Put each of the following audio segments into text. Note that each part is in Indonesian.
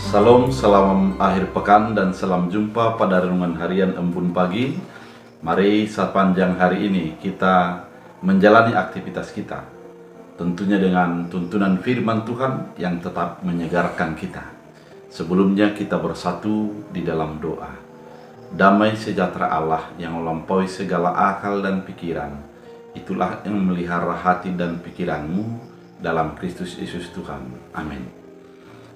Salam, salam akhir pekan dan salam jumpa pada renungan harian Embun Pagi. Mari sepanjang hari ini kita menjalani aktivitas kita, tentunya dengan tuntunan firman Tuhan yang tetap menyegarkan kita. Sebelumnya kita bersatu di dalam doa. Damai sejahtera Allah yang melampaui segala akal dan pikiran, itulah yang memelihara hati dan pikiranmu dalam Kristus Yesus Tuhan. Amin.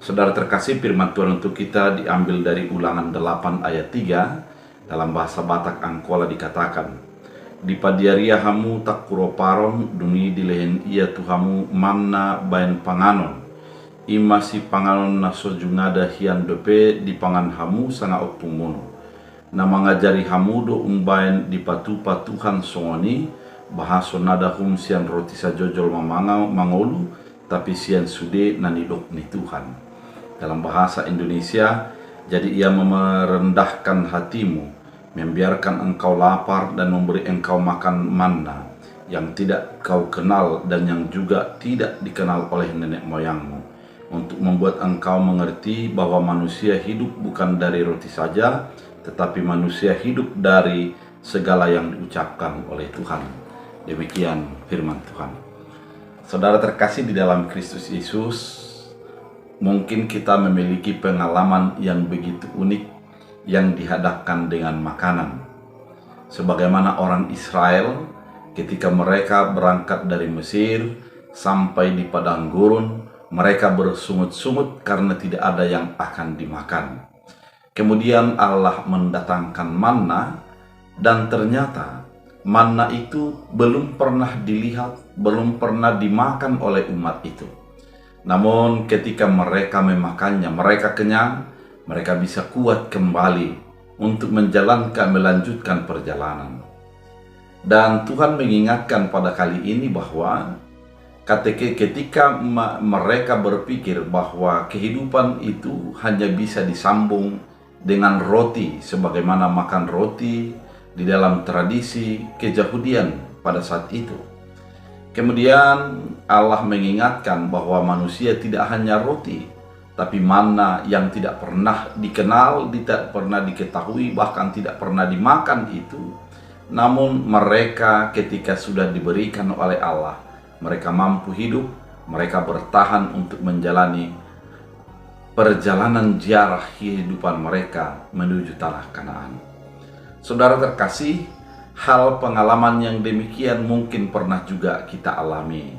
Saudara terkasih, firman Tuhan untuk kita diambil dari Ulangan 8 ayat 3. Dalam bahasa Batak Angkola dikatakan, "Di padiaria hamu tak kuroparon, duni dilehen ia tuhamu manna bayan panganon. Imasi panganon naso jungada hian dope di pangan hamu sanga opumuno. Na mangajari hamu do umbayan di patupa Tuhan songoni, bahaso nada hum sian roti sajojol mangolu, tapi sian sude nanidok ni Tuhan." Dalam bahasa Indonesia, jadi ia merendahkan hatimu, membiarkan engkau lapar dan memberi engkau makan manna yang tidak kau kenal dan yang juga tidak dikenal oleh nenek moyangmu, untuk membuat engkau mengerti bahwa manusia hidup bukan dari roti saja, tetapi manusia hidup dari segala yang diucapkan oleh Tuhan. Demikian firman Tuhan. Saudara terkasih di dalam Kristus Yesus, mungkin kita memiliki pengalaman yang begitu unik yang dihadapkan dengan makanan. Sebagaimana orang Israel ketika mereka berangkat dari Mesir sampai di padang gurun, mereka bersungut-sungut karena tidak ada yang akan dimakan. Kemudian Allah mendatangkan manna, dan ternyata manna itu belum pernah dilihat, belum pernah dimakan oleh umat itu. Namun ketika mereka memakannya, mereka kenyang, mereka bisa kuat kembali untuk melanjutkan perjalanan. Dan Tuhan mengingatkan pada kali ini bahwa ketika mereka berpikir bahwa kehidupan itu hanya bisa disambung dengan roti, sebagaimana makan roti di dalam tradisi keyahudian pada saat itu. Kemudian Allah mengingatkan bahwa manusia tidak hanya roti, tapi manna yang tidak pernah dikenal, tidak pernah diketahui, bahkan tidak pernah dimakan itu. Namun mereka ketika sudah diberikan oleh Allah, mereka mampu hidup, mereka bertahan untuk menjalani perjalanan ziarah kehidupan mereka menuju tanah Kanaan. Saudara terkasih, hal pengalaman yang demikian mungkin pernah juga kita alami.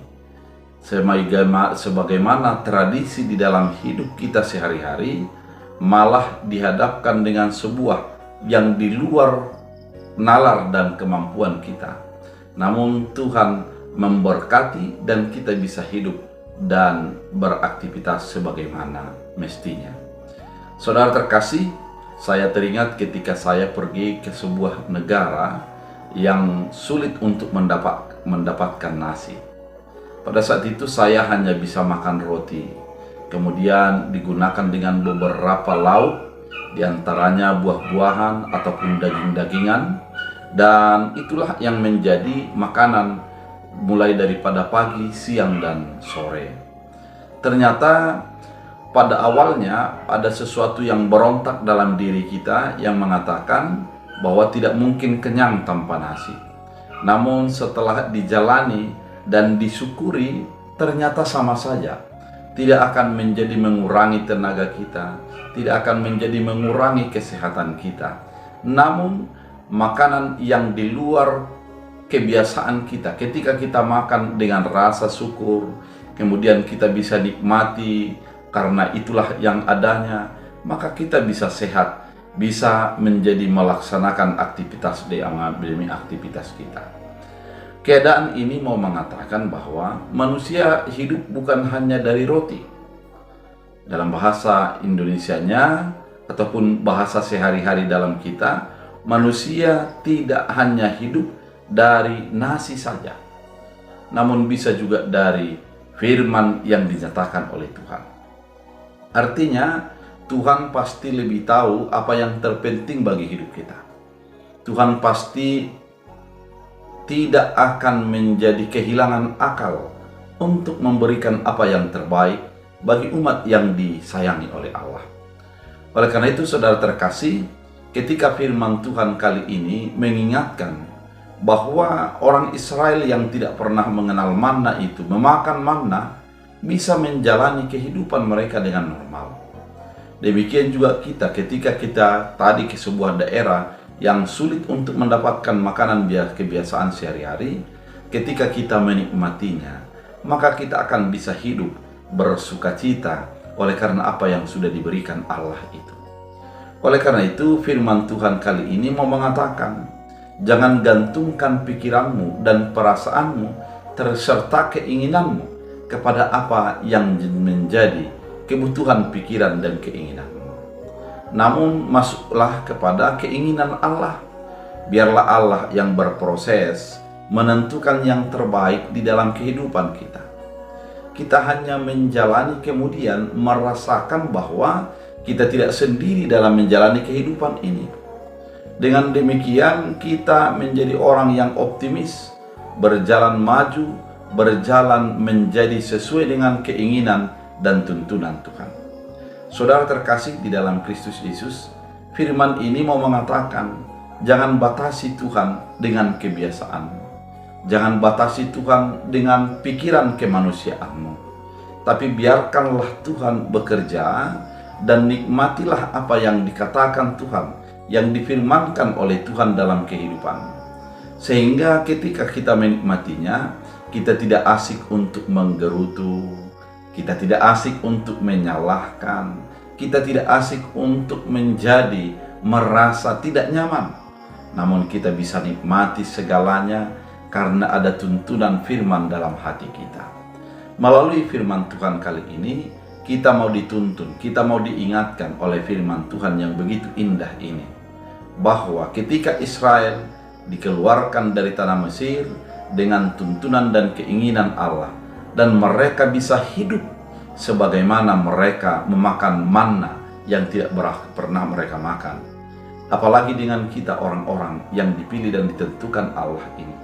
Sebagaimana tradisi di dalam hidup kita sehari-hari, malah dihadapkan dengan sebuah yang di luar nalar dan kemampuan kita. Namun Tuhan memberkati dan kita bisa hidup dan beraktivitas sebagaimana mestinya. Saudara terkasih, saya teringat ketika saya pergi ke sebuah negara yang sulit untuk mendapatkan nasi. Pada saat itu saya hanya bisa makan roti, kemudian digunakan dengan beberapa lauk, diantaranya buah-buahan ataupun daging-dagingan, dan itulah yang menjadi makanan mulai daripada pagi, siang, dan sore. Ternyata pada awalnya ada sesuatu yang berontak dalam diri kita yang mengatakan bahwa tidak mungkin kenyang tanpa nasi. Namun setelah dijalani dan disyukuri, ternyata sama saja. Tidak akan menjadi mengurangi tenaga kita, tidak akan menjadi mengurangi kesehatan kita. Namun makanan yang di luar kebiasaan kita, ketika kita makan dengan rasa syukur, kemudian kita bisa nikmati karena itulah yang adanya, maka kita bisa sehat, bisa menjadi melaksanakan aktivitas demi aktivitas kita. Keadaan ini mau mengatakan bahwa manusia hidup bukan hanya dari roti. Dalam bahasa Indonesianya ataupun bahasa sehari-hari dalam kita, manusia tidak hanya hidup dari nasi saja, namun bisa juga dari firman yang dinyatakan oleh Tuhan. Artinya Tuhan pasti lebih tahu apa yang terpenting bagi hidup kita. Tuhan pasti tidak akan menjadi kehilangan akal untuk memberikan apa yang terbaik bagi umat yang disayangi oleh Allah. Oleh karena itu, saudara terkasih, ketika firman Tuhan kali ini mengingatkan bahwa orang Israel yang tidak pernah mengenal manna itu memakan manna bisa menjalani kehidupan mereka dengan normal. Demikian juga kita, ketika kita tadi ke sebuah daerah yang sulit untuk mendapatkan makanan kebiasaan sehari-hari, ketika kita menikmatinya, maka kita akan bisa hidup bersukacita oleh karena apa yang sudah diberikan Allah itu. Oleh karena itu, firman Tuhan kali ini mau mengatakan, jangan gantungkan pikiranmu dan perasaanmu serta keinginanmu kepada apa yang menjadi kebutuhan pikiran dan keinginanmu. Namun masuklah kepada keinginan Allah. Biarlah Allah yang berproses menentukan yang terbaik di dalam kehidupan kita. Kita hanya menjalani, kemudian merasakan bahwa kita tidak sendiri dalam menjalani kehidupan ini. Dengan demikian kita menjadi orang yang optimis, berjalan maju, berjalan menjadi sesuai dengan keinginan dan tuntunan Tuhan. Saudara terkasih di dalam Kristus Yesus, firman ini mau mengatakan, jangan batasi Tuhan dengan kebiasaanmu. Jangan batasi Tuhan dengan pikiran kemanusiaanmu. Tapi biarkanlah Tuhan bekerja dan nikmatilah apa yang dikatakan Tuhan, yang difirmankan oleh Tuhan dalam kehidupan. Sehingga ketika kita menikmatinya, kita tidak asik untuk menggerutu, kita tidak asik untuk menyalahkan, kita tidak asik untuk menjadi merasa tidak nyaman. Namun kita bisa nikmati segalanya karena ada tuntunan firman dalam hati kita. Melalui firman Tuhan kali ini, kita mau dituntun, kita mau diingatkan oleh firman Tuhan yang begitu indah ini, bahwa ketika Israel dikeluarkan dari tanah Mesir dengan tuntunan dan keinginan Allah, dan mereka bisa hidup sebagaimana mereka memakan manna yang tidak pernah mereka makan. Apalagi dengan kita, orang-orang yang dipilih dan ditentukan Allah ini,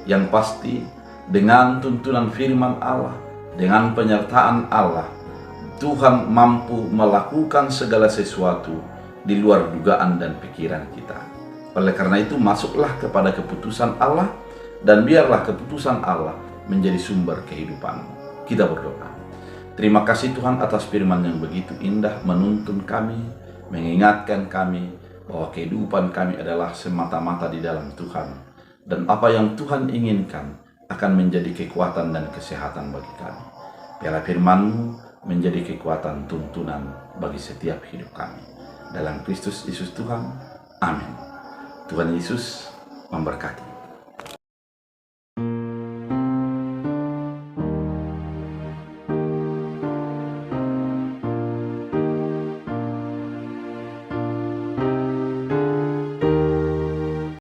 yang pasti dengan tuntunan firman Allah, dengan penyertaan Allah, Tuhan mampu melakukan segala sesuatu di luar dugaan dan pikiran kita. Oleh karena itu, masuklah kepada keputusan Allah, dan biarlah keputusan Allah menjadi sumber kehidupanmu. Kita berdoa. Terima kasih Tuhan atas firman yang begitu indah, menuntun kami, mengingatkan kami bahwa kehidupan kami adalah semata-mata di dalam Tuhan. Dan apa yang Tuhan inginkan akan menjadi kekuatan dan kesehatan bagi kami. Biarlah firman-Mu menjadi kekuatan tuntunan bagi setiap hidup kami. Dalam Kristus Yesus Tuhan, amin. Tuhan Yesus memberkati.